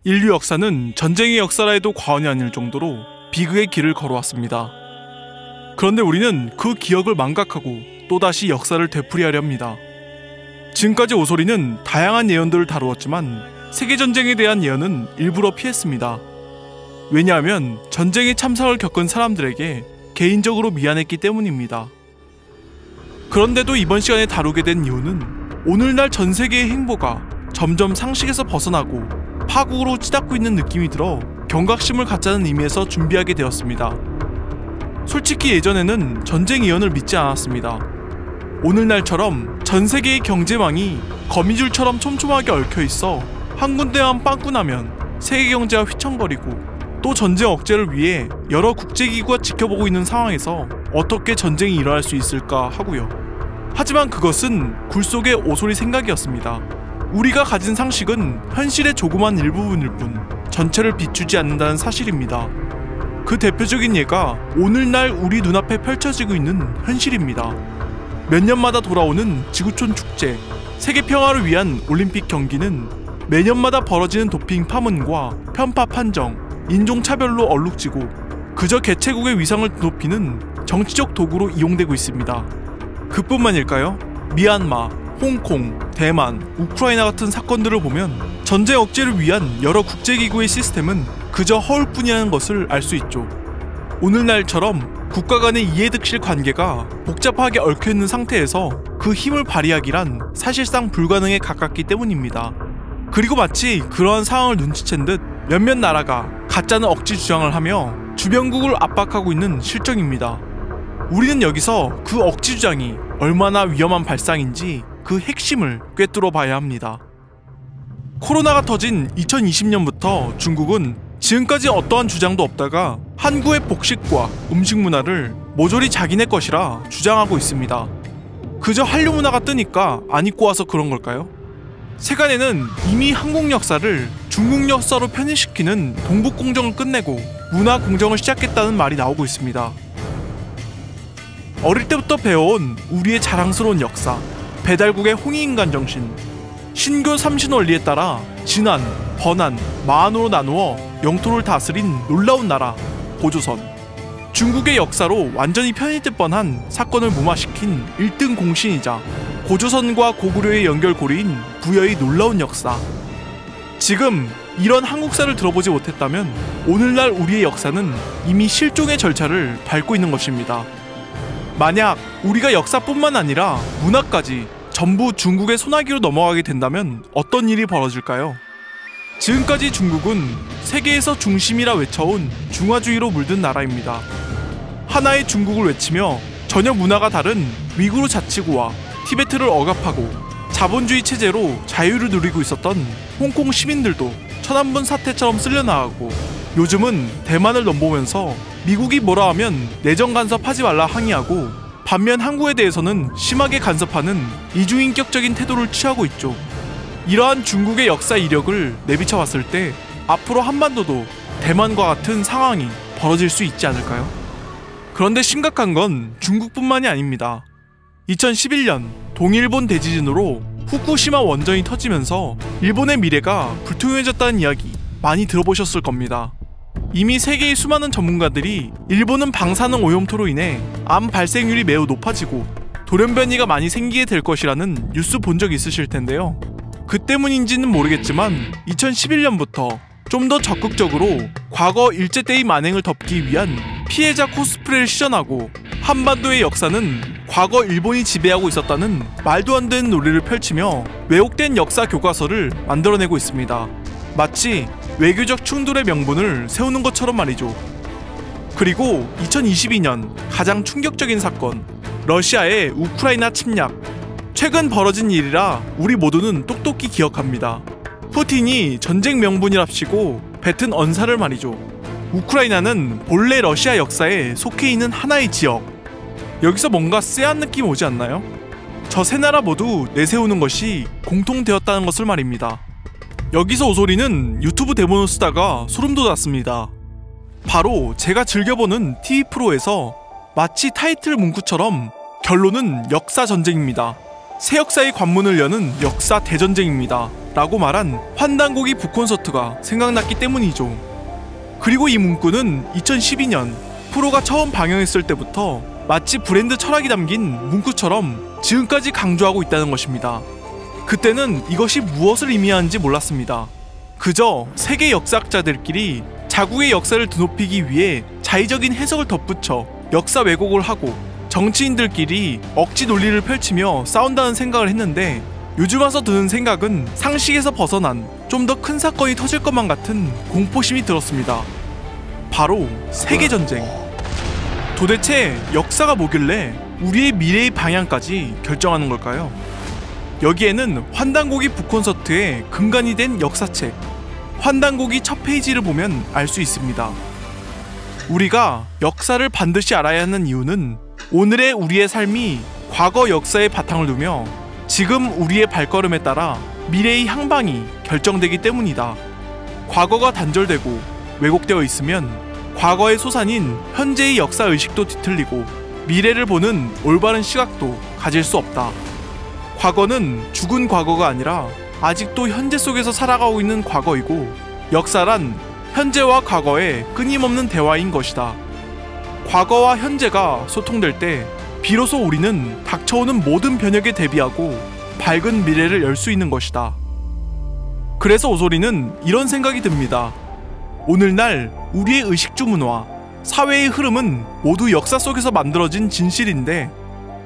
인류 역사는 전쟁의 역사라 해도 과언이 아닐 정도로 비극의 길을 걸어왔습니다. 그런데 우리는 그 기억을 망각하고 또다시 역사를 되풀이하려 합니다. 지금까지 오소리는 다양한 예언들을 다루었지만 세계전쟁에 대한 예언은 일부러 피했습니다. 왜냐하면 전쟁의 참상을 겪은 사람들에게 개인적으로 미안했기 때문입니다. 그런데도 이번 시간에 다루게 된 이유는 오늘날 전 세계의 행보가 점점 상식에서 벗어나고 파국으로 치닫고 있는 느낌이 들어 경각심을 갖자는 의미에서 준비하게 되었습니다. 솔직히 예전에는 전쟁 예언을 믿지 않았습니다. 오늘날처럼 전 세계의 경제망이 거미줄처럼 촘촘하게 얽혀있어 한 군데만 빵꾸 나면 세계 경제가 휘청거리고 또 전쟁 억제를 위해 여러 국제기구가 지켜보고 있는 상황에서 어떻게 전쟁이 일어날 수 있을까 하고요. 하지만 그것은 굴 속의 오소리 생각이었습니다. 우리가 가진 상식은 현실의 조그만 일부분일 뿐 전체를 비추지 않는다는 사실입니다. 그 대표적인 예가 오늘날 우리 눈앞에 펼쳐지고 있는 현실입니다. 몇 년마다 돌아오는 지구촌 축제, 세계 평화를 위한 올림픽 경기는 매년마다 벌어지는 도핑 파문과 편파 판정, 인종차별로 얼룩지고 그저 개최국의 위상을 높이는 정치적 도구로 이용되고 있습니다. 그뿐만일까요? 미얀마, 홍콩, 대만, 우크라이나 같은 사건들을 보면 전쟁 억제를 위한 여러 국제기구의 시스템은 그저 허울뿐이라는 것을 알 수 있죠. 오늘날처럼 국가 간의 이해득실 관계가 복잡하게 얽혀있는 상태에서 그 힘을 발휘하기란 사실상 불가능에 가깝기 때문입니다. 그리고 마치 그러한 상황을 눈치챈 듯 몇몇 나라가 가짜는 억지 주장을 하며 주변국을 압박하고 있는 실정입니다. 우리는 여기서 그 억지 주장이 얼마나 위험한 발상인지 그 핵심을 꿰뚫어 봐야 합니다. 코로나가 터진 2020년부터 중국은 지금까지 어떠한 주장도 없다가 한국의 복식과 음식 문화를 모조리 자기네 것이라 주장하고 있습니다. 그저 한류 문화가 뜨니까 안 입고 와서 그런 걸까요? 세간에는 이미 한국 역사를 중국 역사로 편입시키는 동북공정을 끝내고 문화공정을 시작했다는 말이 나오고 있습니다. 어릴 때부터 배워온 우리의 자랑스러운 역사, 배달국의 홍익인간 정신, 신교 삼신원리에 따라 진한, 번한, 만으로 나누어 영토를 다스린 놀라운 나라, 고조선. 중국의 역사로 완전히 편입될 뻔한 사건을 무마시킨 1등 공신이자 고조선과 고구려의 연결고리인 부여의 놀라운 역사. 지금 이런 한국사를 들어보지 못했다면 오늘날 우리의 역사는 이미 실종의 절차를 밟고 있는 것입니다. 만약 우리가 역사뿐만 아니라 문화까지 전부 중국의 손아귀로 넘어가게 된다면 어떤 일이 벌어질까요? 지금까지 중국은 세계에서 중심이라 외쳐온 중화주의로 물든 나라입니다. 하나의 중국을 외치며 전혀 문화가 다른 위구르 자치구와 티베트를 억압하고 자본주의 체제로 자유를 누리고 있었던 홍콩 시민들도 천안분 사태처럼 쓸려나가고 요즘은 대만을 넘보면서 미국이 뭐라 하면 내정 간섭하지 말라 항의하고 반면 한국에 대해서는 심하게 간섭하는 이중인격적인 태도를 취하고 있죠. 이러한 중국의 역사 이력을 내비쳐 봤을 때 앞으로 한반도도 대만과 같은 상황이 벌어질 수 있지 않을까요? 그런데 심각한 건 중국뿐만이 아닙니다. 2011년 동일본 대지진으로 후쿠시마 원전이 터지면서 일본의 미래가 불투명해졌다는 이야기 많이 들어보셨을 겁니다. 이미 세계의 수많은 전문가들이 일본은 방사능 오염토로 인해 암 발생률이 매우 높아지고 돌연변이가 많이 생기게 될 것이라는 뉴스 본 적 있으실 텐데요. 그 때문인지는 모르겠지만 2011년부터 좀 더 적극적으로 과거 일제때의 만행을 덮기 위한 피해자 코스프레를 시전하고 한반도의 역사는 과거 일본이 지배하고 있었다는 말도 안 되는 논리를 펼치며 왜곡된 역사 교과서를 만들어내고 있습니다. 마치 외교적 충돌의 명분을 세우는 것처럼 말이죠. 그리고 2022년 가장 충격적인 사건, 러시아의 우크라이나 침략. 최근 벌어진 일이라 우리 모두는 똑똑히 기억합니다. 푸틴이 전쟁 명분이랍시고 뱉은 언사를 말이죠. 우크라이나는 본래 러시아 역사에 속해 있는 하나의 지역. 여기서 뭔가 쎄한 느낌 오지 않나요? 저 세 나라 모두 내세우는 것이 공통되었다는 것을 말입니다. 여기서 오소리는 유튜브 대본을 쓰다가 소름 돋았습니다. 바로 제가 즐겨보는 TV 프로에서 마치 타이틀 문구처럼 결론은 역사 전쟁입니다. 새 역사의 관문을 여는 역사 대전쟁입니다. 라고 말한 환단고기 북콘서트가 생각났기 때문이죠. 그리고 이 문구는 2012년 프로가 처음 방영했을 때부터 마치 브랜드 철학이 담긴 문구처럼 지금까지 강조하고 있다는 것입니다. 그때는 이것이 무엇을 의미하는지 몰랐습니다. 그저 세계 역사학자들끼리 자국의 역사를 드높이기 위해 자의적인 해석을 덧붙여 역사 왜곡을 하고 정치인들끼리 억지 논리를 펼치며 싸운다는 생각을 했는데, 요즘 와서 드는 생각은 상식에서 벗어난 좀 더 큰 사건이 터질 것만 같은 공포심이 들었습니다. 바로 세계전쟁. 도대체 역사가 뭐길래 우리의 미래의 방향까지 결정하는 걸까요? 여기에는 환단고기 북콘서트의 근간이 된 역사책 환단고기 첫 페이지를 보면 알 수 있습니다. 우리가 역사를 반드시 알아야 하는 이유는 오늘의 우리의 삶이 과거 역사에 바탕을 두며 지금 우리의 발걸음에 따라 미래의 향방이 결정되기 때문이다. 과거가 단절되고 왜곡되어 있으면 과거의 소산인 현재의 역사의식도 뒤틀리고 미래를 보는 올바른 시각도 가질 수 없다. 과거는 죽은 과거가 아니라 아직도 현재 속에서 살아가고 있는 과거이고, 역사란 현재와 과거의 끊임없는 대화인 것이다. 과거와 현재가 소통될 때 비로소 우리는 닥쳐오는 모든 변혁에 대비하고 밝은 미래를 열 수 있는 것이다. 그래서 오소리는 이런 생각이 듭니다. 오늘날 우리의 의식주문화, 사회의 흐름은 모두 역사 속에서 만들어진 진실인데,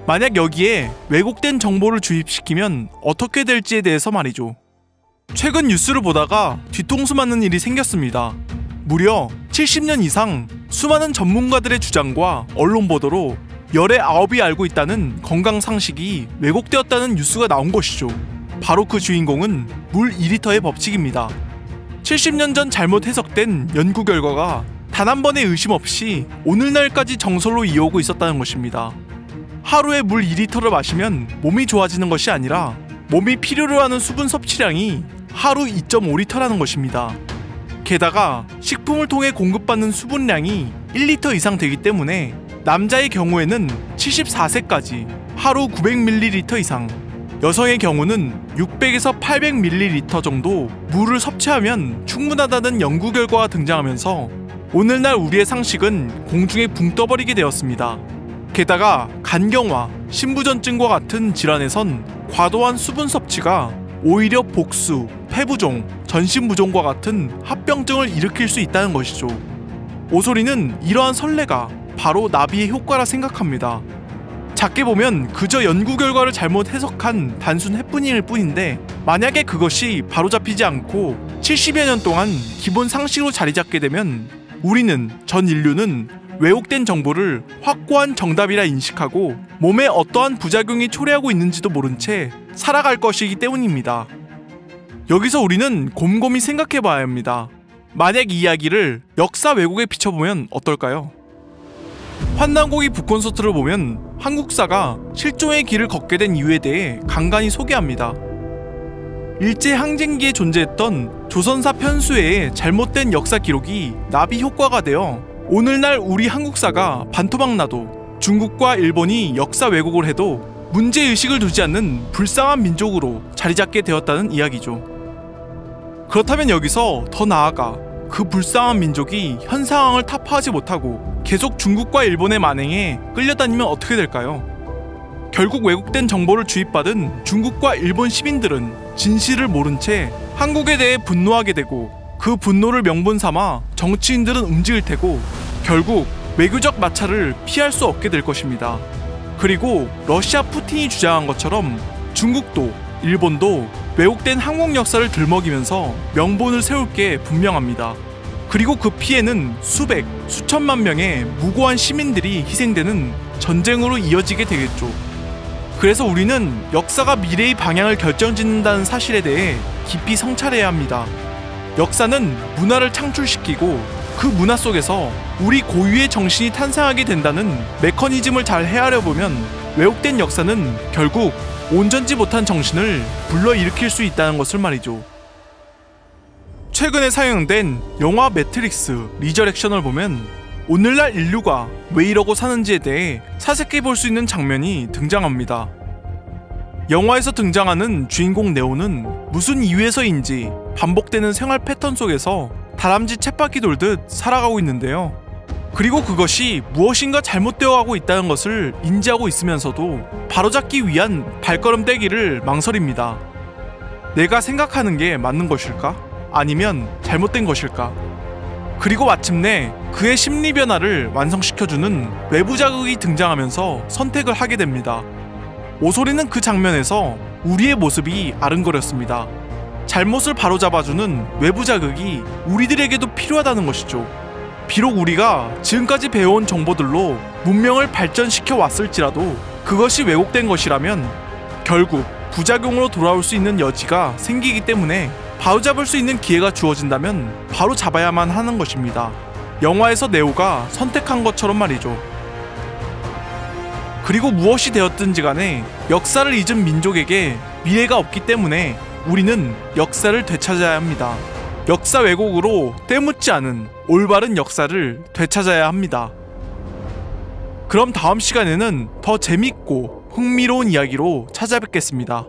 만약 여기에 왜곡된 정보를 주입시키면 어떻게 될지에 대해서 말이죠. 최근 뉴스를 보다가 뒤통수 맞는 일이 생겼습니다. 무려 70년 이상 수많은 전문가들의 주장과 언론 보도로 열의 9이 알고 있다는 건강 상식이 왜곡되었다는 뉴스가 나온 것이죠. 바로 그 주인공은 물 2리터의 법칙입니다. 70년 전 잘못 해석된 연구 결과가 단 한 번의 의심 없이 오늘날까지 정설로 이어오고 있었다는 것입니다. 하루에 물 2리터를 마시면 몸이 좋아지는 것이 아니라 몸이 필요로 하는 수분 섭취량이 하루 2.5리터라는 것입니다. 게다가 식품을 통해 공급받는 수분량이 1리터 이상 되기 때문에 남자의 경우에는 74세까지 하루 900ml 이상, 여성의 경우는 600에서 800ml 정도 물을 섭취하면 충분하다는 연구 결과가 등장하면서 오늘날 우리의 상식은 공중에 붕 떠버리게 되었습니다. 게다가 간경화, 신부전증과 같은 질환에선 과도한 수분 섭취가 오히려 복수, 폐부종, 전신부종과 같은 합병증을 일으킬 수 있다는 것이죠. 오소리는 이러한 선례가 바로 나비의 효과라 생각합니다. 작게 보면 그저 연구 결과를 잘못 해석한 단순 해프닝일 뿐인데, 만약에 그것이 바로잡히지 않고 70여 년 동안 기본 상식으로 자리 잡게 되면 우리는, 전 인류는 왜곡된 정보를 확고한 정답이라 인식하고 몸에 어떠한 부작용이 초래하고 있는지도 모른 채 살아갈 것이기 때문입니다. 여기서 우리는 곰곰이 생각해 봐야 합니다. 만약 이 이야기를 역사 왜곡에 비춰보면 어떨까요? 환단고기 북콘서트를 보면 한국사가 실종의 길을 걷게 된 이유에 대해 간간히 소개합니다. 일제항쟁기에 존재했던 조선사 편수회의 잘못된 역사 기록이 나비 효과가 되어 오늘날 우리 한국사가 반토막 나도 중국과 일본이 역사 왜곡을 해도 문제의식을 두지 않는 불쌍한 민족으로 자리잡게 되었다는 이야기죠. 그렇다면 여기서 더 나아가 그 불쌍한 민족이 현 상황을 타파하지 못하고 계속 중국과 일본의 만행에 끌려다니면 어떻게 될까요? 결국 왜곡된 정보를 주입받은 중국과 일본 시민들은 진실을 모른 채 한국에 대해 분노하게 되고, 그 분노를 명분 삼아 정치인들은 움직일 테고 결국 외교적 마찰을 피할 수 없게 될 것입니다. 그리고 러시아 푸틴이 주장한 것처럼 중국도 일본도 왜곡된 한국 역사를 들먹이면서 명분을 세울 게 분명합니다. 그리고 그 피해는 수백, 수천만 명의 무고한 시민들이 희생되는 전쟁으로 이어지게 되겠죠. 그래서 우리는 역사가 미래의 방향을 결정짓는다는 사실에 대해 깊이 성찰해야 합니다. 역사는 문화를 창출시키고 그 문화 속에서 우리 고유의 정신이 탄생하게 된다는 메커니즘을 잘 헤아려 보면 왜곡된 역사는 결국 온전지 못한 정신을 불러일으킬 수 있다는 것을 말이죠. 최근에 상영된 영화 매트릭스 리저렉션을 보면 오늘날 인류가 왜 이러고 사는지에 대해 사색해 볼 수 있는 장면이 등장합니다. 영화에서 등장하는 주인공 네오는 무슨 이유에서인지 반복되는 생활 패턴 속에서 다람쥐 쳇바퀴 돌듯 살아가고 있는데요. 그리고 그것이 무엇인가 잘못되어 가고 있다는 것을 인지하고 있으면서도 바로잡기 위한 발걸음 떼기를 망설입니다. 내가 생각하는 게 맞는 것일까? 아니면 잘못된 것일까? 그리고 마침내 그의 심리 변화를 완성시켜주는 외부 자극이 등장하면서 선택을 하게 됩니다. 오소리는 그 장면에서 우리의 모습이 아른거렸습니다. 잘못을 바로잡아주는 외부 자극이 우리들에게도 필요하다는 것이죠. 비록 우리가 지금까지 배워온 정보들로 문명을 발전시켜 왔을지라도 그것이 왜곡된 것이라면 결국 부작용으로 돌아올 수 있는 여지가 생기기 때문에 바로잡을 수 있는 기회가 주어진다면 바로 잡아야만 하는 것입니다. 영화에서 네오가 선택한 것처럼 말이죠. 그리고 무엇이 되었든지 간에 역사를 잊은 민족에게 미래가 없기 때문에 우리는 역사를 되찾아야 합니다. 역사 왜곡으로 때묻지 않은 올바른 역사를 되찾아야 합니다. 그럼 다음 시간에는 더 재밌고 흥미로운 이야기로 찾아뵙겠습니다.